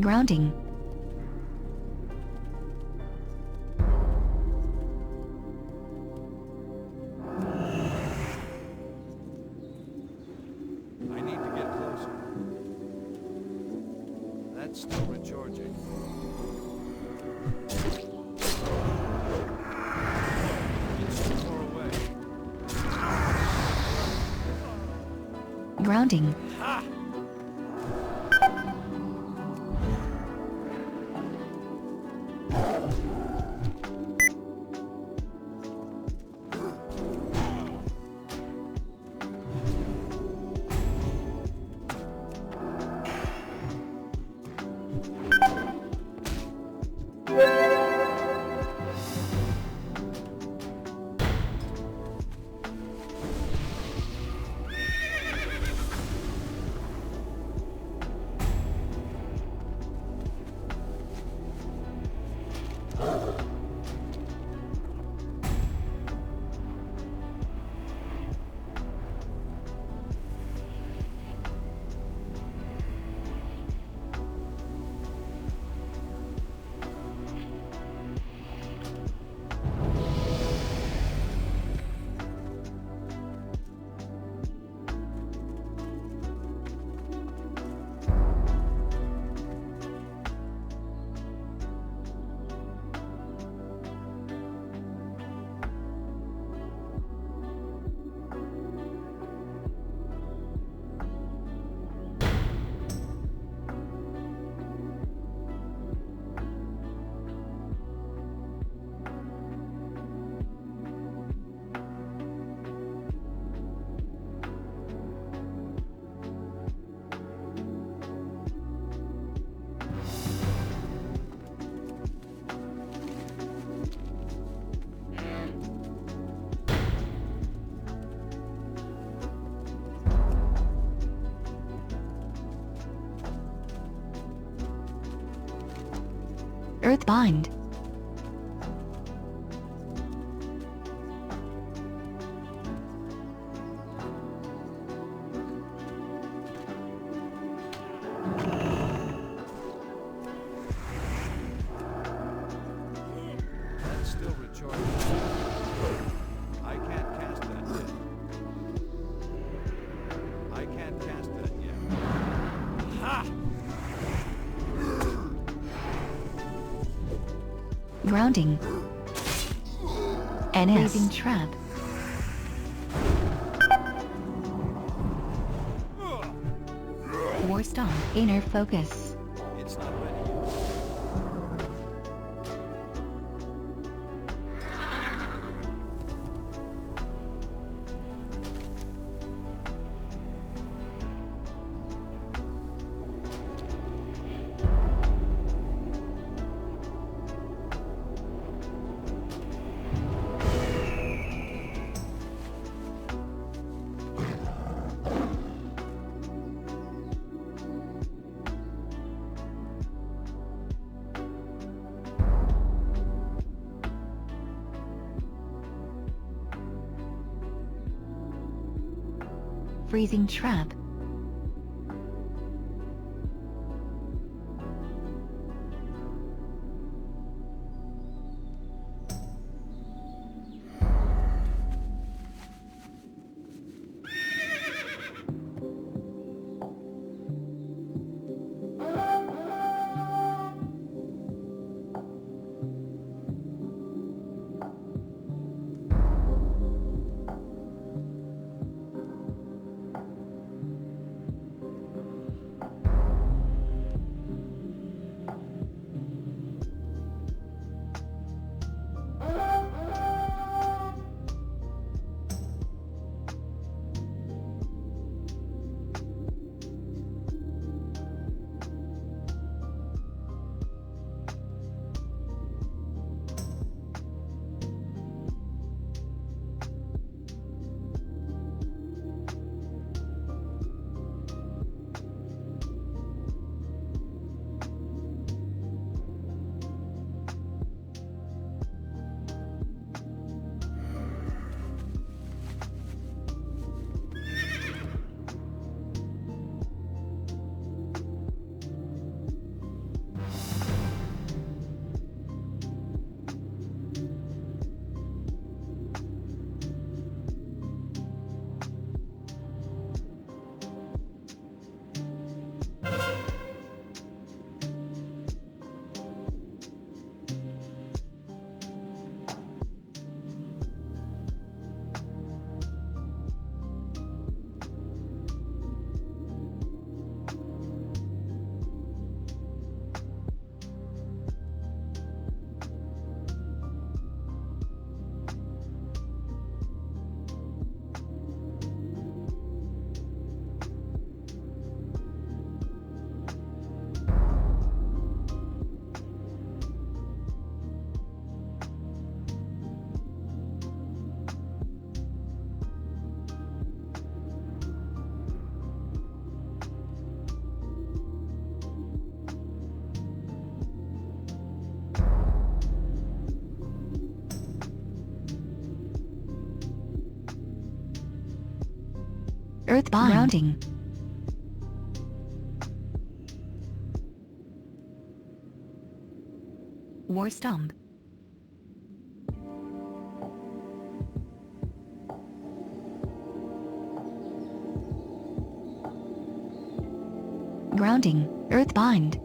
Grounding. I need to get closer. That's still recharging. It's too far away. Grounding. Ha! Earthbind. That's still recharging. I can't cast that yet. I can't cast that yet. Ha! Grounding. NS. Freezing trap. War Stomp. Inner focus. It's not ready yet. Freezing trap. Earthbind. Grounding. War Stomp. Grounding. Earthbind.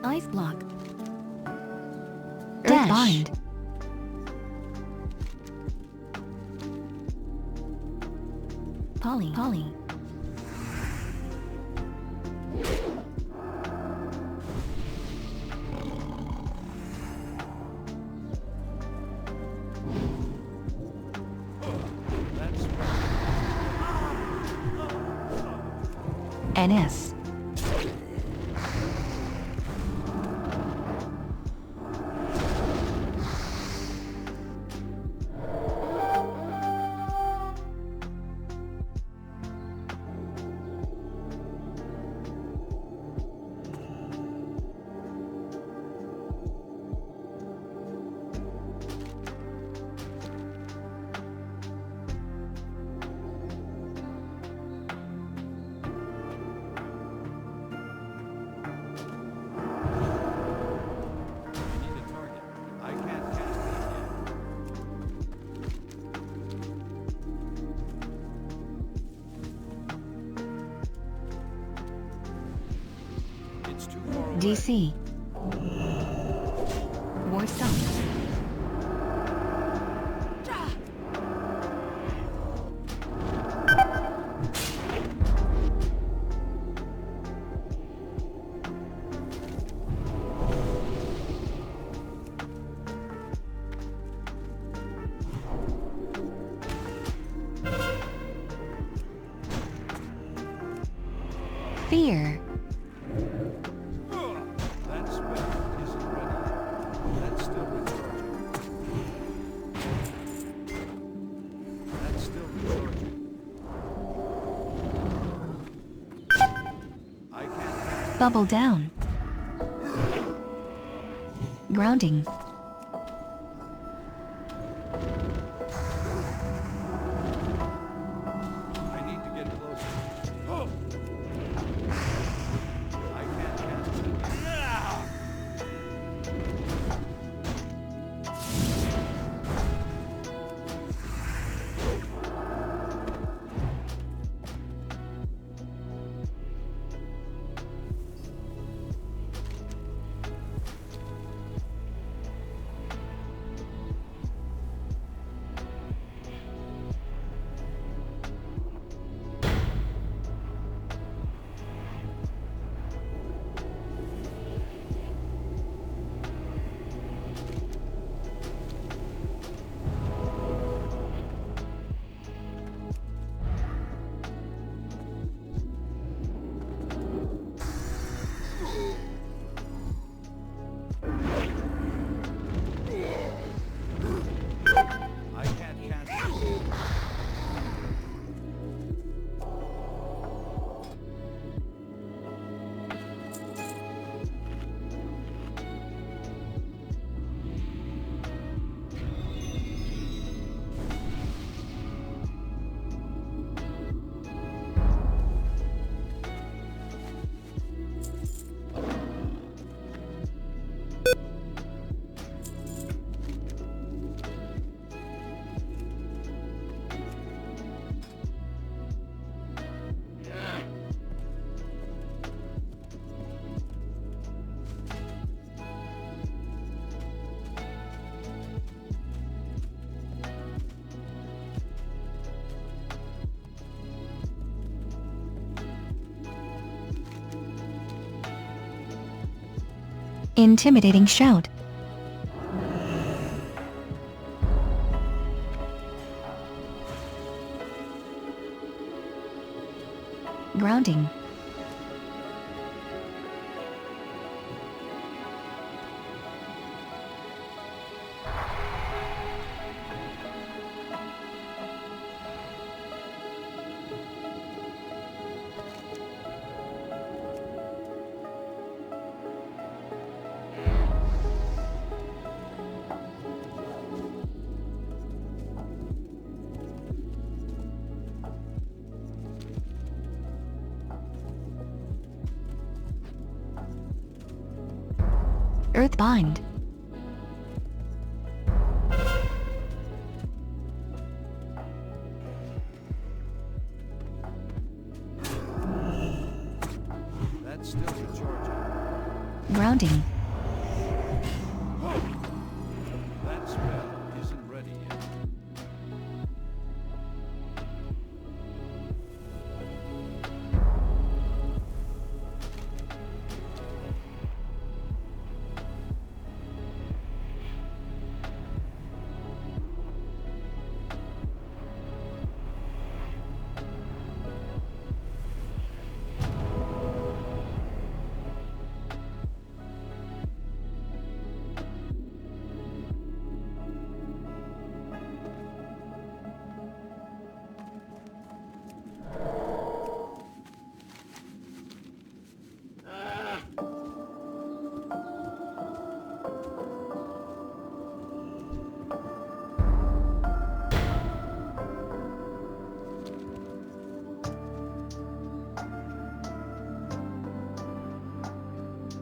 Ice block. Earthbind. Poly. NS. DC. War Stomp. Fear. That spell isn't ready. That's still recharging. That's still recharging. I can't. Bubble down. Grounding. I need to get closer. Oh! I can't cast it. Intimidating shout. Grounding. Earthbind. That's still recharging. Grounding. That spell isn't ready yet.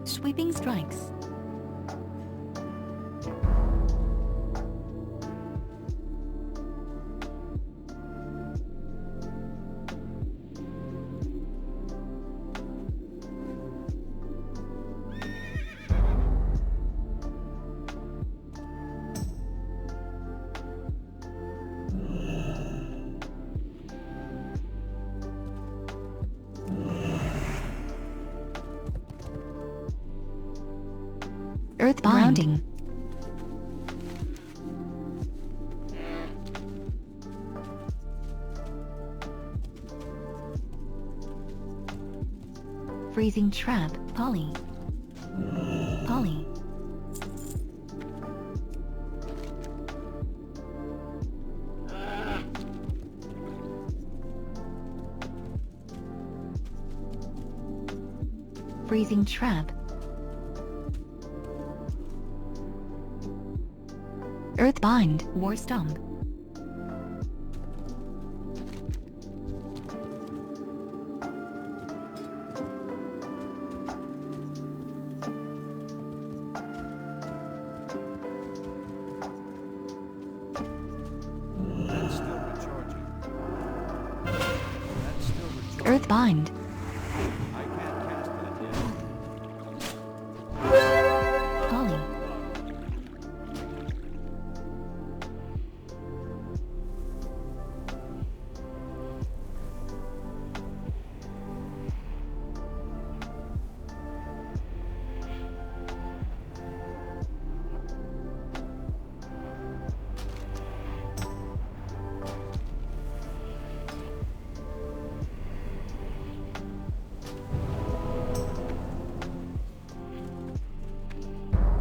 Sweeping strikes. Earthbind. Grounding. Freezing trap. Poly. Poly. Freezing trap. Earthbind. War stomp. That's still recharging. That's still recharging. Earthbind. I can't cast that yet. Poly.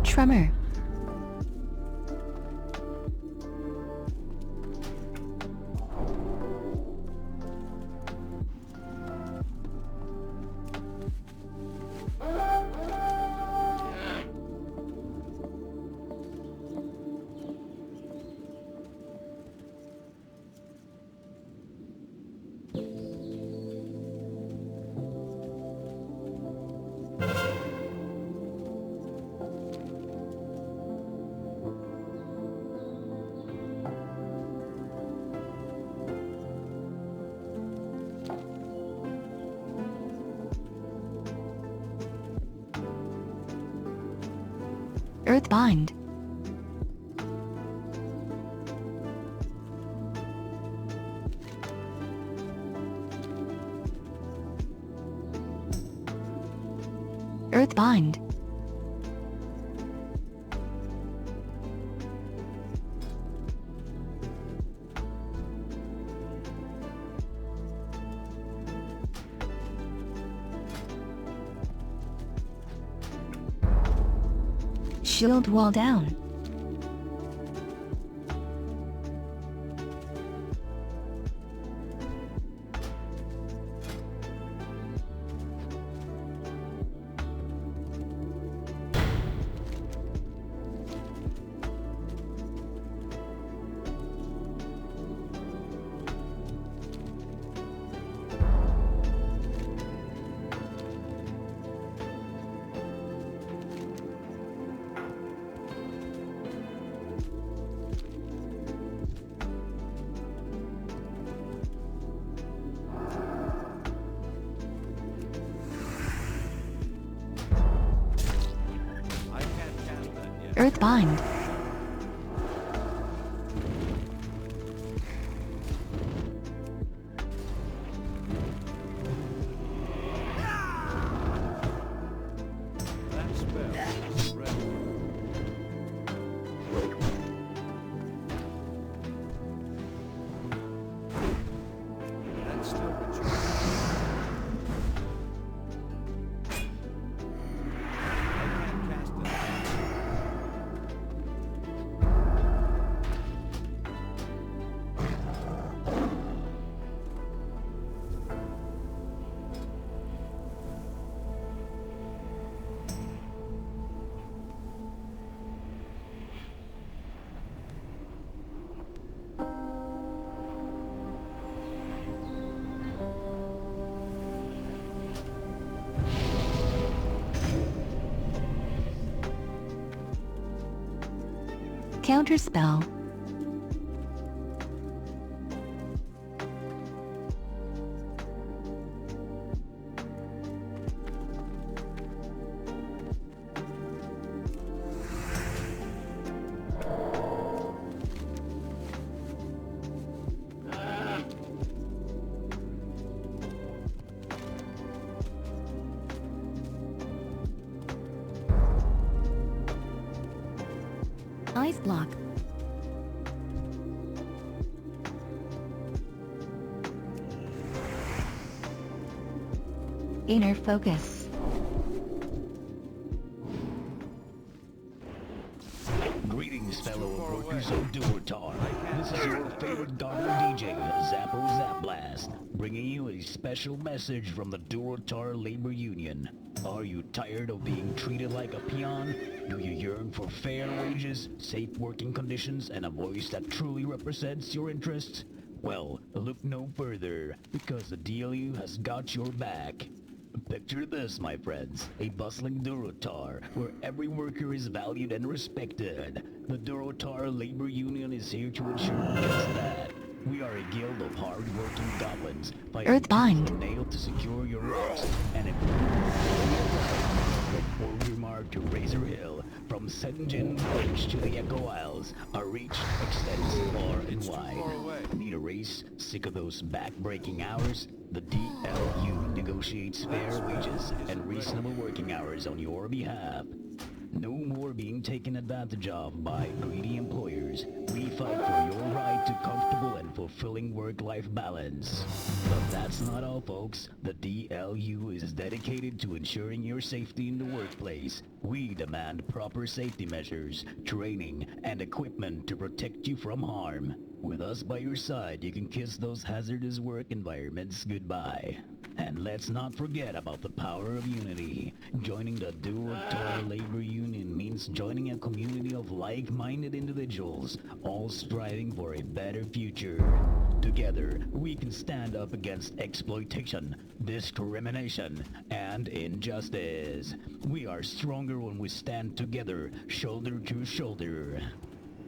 Tremor. Earthbind. Earthbind. Shield wall down. I can't cast that yet. Earthbind. That spell is ready. That's still recharged. I can't cast it. Counterspell. Ice block. Inner focus. Greetings, fellow too far workers away. of Durotar. This is your favorite garden DJ, Zappo Zapblast, bringing you a special message from the Durotar Labor Union. Are you tired of being treated like a peon? Do you yearn for fair wages, safe working conditions, and a voice that truly represents your interests? Well, look no further, because the DLU has got your back. Picture this, my friends, a bustling Durotar, where every worker is valued and respected. The Durotar Labor Union is here to ensure just that. We are a guild of hard-working goblins, fighting Earthbind. tooth and nail to secure your rights. And if from Orgrimmar to Razor Hill, from Senjin Village to the Echo Isles, our reach extends far and It's too wide. far away. Need a race? Sick of those back-breaking hours? The DLU negotiates fair wages and reasonable working hours on your behalf. No more being taken advantage of by greedy employers. We fight for your right to comfortable and fulfilling work-life balance. But that's not all, folks. The DLU is dedicated to ensuring your safety in the workplace. We demand proper safety measures, training, and equipment to protect you from harm. With us by your side, you can kiss those hazardous work environments goodbye. And let's not forget about the power of unity. Joining the Durotar Labor Union means joining a community of like-minded individuals, all striving for a better future. Together, we can stand up against exploitation, discrimination, and injustice. We are stronger when we stand together, shoulder to shoulder.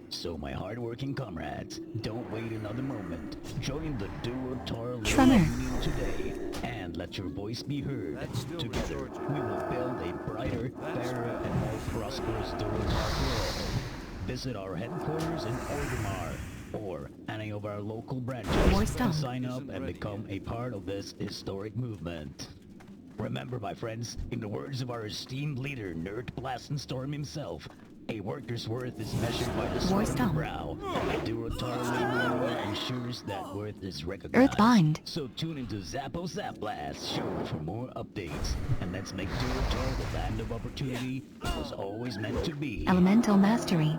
So my hardworking comrades, don't wait another moment. Join the Durotar Tremor. Labor Union today, and let your voice be heard. That's still Together, recharging. we will build a brighter, That's fairer, and more prosperous Durotar world. Visit our headquarters in Orgrimmar, or any of our local branches, More and stuff. sign up Isn't and ready become a part of this historic movement. Remember, my friends, in the words of our esteemed leader, Nerd Blast and Storm himself, A worker's worth is measured by the War sweat on the Stomp. brow. A Durotar labor ensures that worth is recognized. Earthbind. So tune into Zappo Zap Blast show for more updates. And let's make Durotar the land of opportunity it was always meant to be. Elemental Mastery.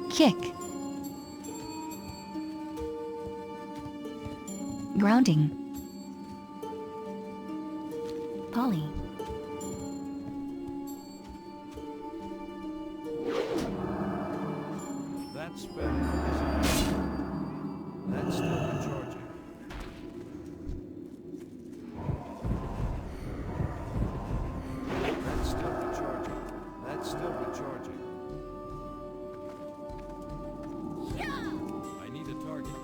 Kick. Grounding. Poly. That spell isn't. That's still recharging. That's still recharging. That's still recharging. I need a target.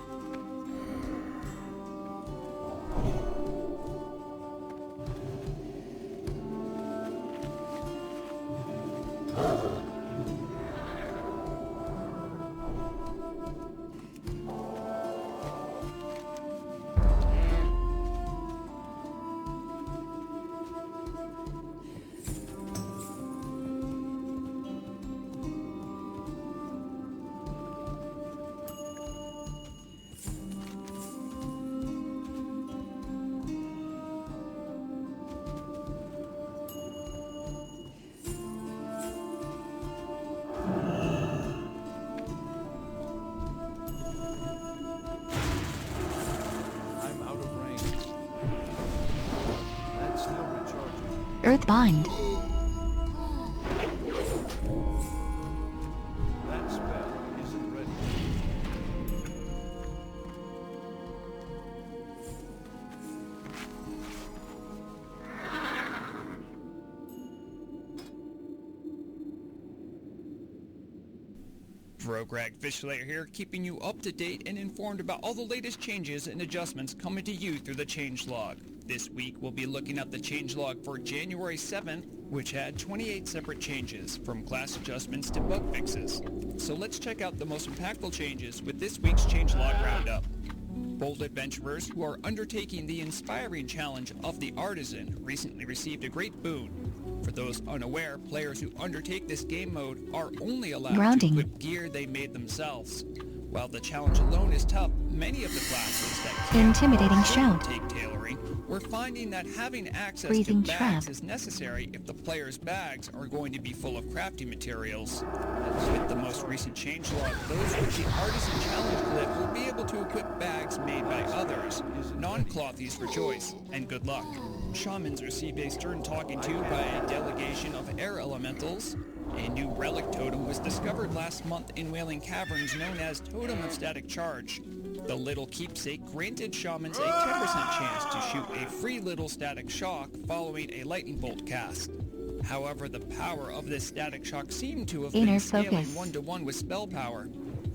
I'm out of range. That's still recharging. Earthbind. That spell isn't ready. Prograg Fishslayer here, keeping you up to date and informed about all the latest changes and adjustments coming to you through the changelog. This week we'll be looking at the changelog for January 7th, which had 28 separate changes, from class adjustments to bug fixes. So let's check out the most impactful changes with this week's changelog roundup. Bold adventurers who are undertaking the inspiring challenge of the Artisan recently received a great boon. For those unaware, players who undertake this game mode are only allowed Grounding. to equip gear they made themselves. While the challenge alone is tough, many of the classes that can Intimidating or should shout. take tailoring, we're finding that having access Breathing to bags trap. is necessary if the player's bags are going to be full of crafting materials. With the most recent changelog, those with the Artisan Challenge clip will be able to equip bags made by others. Non-clothies rejoice, and good luck. Shamans received a stern talking to by a delegation of air elementals. A new relic totem was discovered last month in Wailing Caverns known as Totem of Static Charge. The little keepsake granted shamans a 10% chance to shoot a free little static shock following a lightning bolt cast. However, the power of this static shock seemed to have Inner been scaling focus. 1-to-1 with spell power.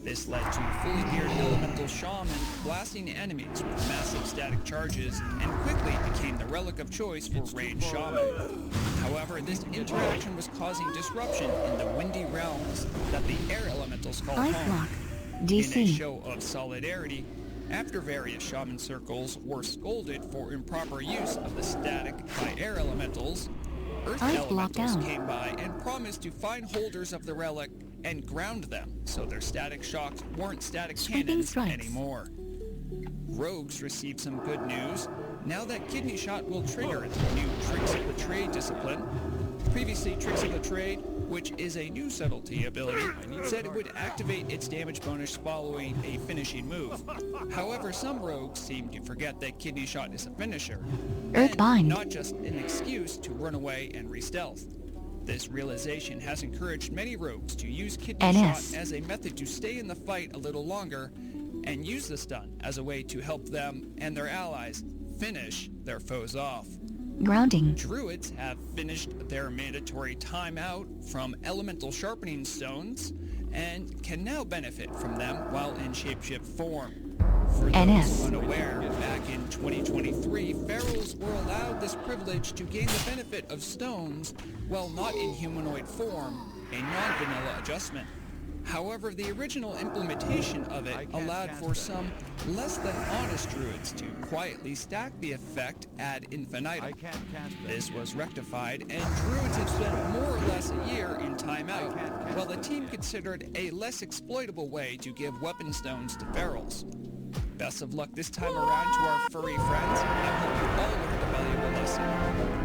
This led to fully geared elemental shaman blasting enemies with massive static charges and quickly became the relic of choice for ranged shaman. However, this interaction was causing disruption in the windy realms that the air elementals call Ice home. block. In a DC. show of solidarity, after various shaman circles were scolded for improper use of the static by air elementals, earth Ice block elementals down. came by and promised to find holders of the relic and ground them so their static shocks weren't static Sweeping cannons strikes. anymore. Rogues received some good news. Now that Kidney Shot will trigger the new Tricks of the Trade discipline. Previously, Tricks of the Trade, which is a new subtlety ability, said it would activate its damage bonus following a finishing move. However, some rogues seem to forget that Kidney Shot is a finisher, and Earthbind. not just an excuse to run away and re-stealth. This realization has encouraged many rogues to use Kidney NS. Shot as a method to stay in the fight a little longer, and use the stun as a way to help them and their allies finish their foes off. Grounding. Druids have finished their mandatory timeout from elemental sharpening stones and can now benefit from them while in shapeshift form. For those NS. unaware, back in 2023, ferals were allowed this privilege to gain the benefit of stones while not in humanoid form, a non-vanilla adjustment. However, the original implementation of it allowed for some less than honest druids to quietly stack the effect ad infinitum. I can't cast them. This was rectified, and druids have spent more or less a year in timeout, while the team considered a less exploitable way to give weapon stones to ferals. Best of luck this time around to our furry friends. I hope you all learned a valuable lesson.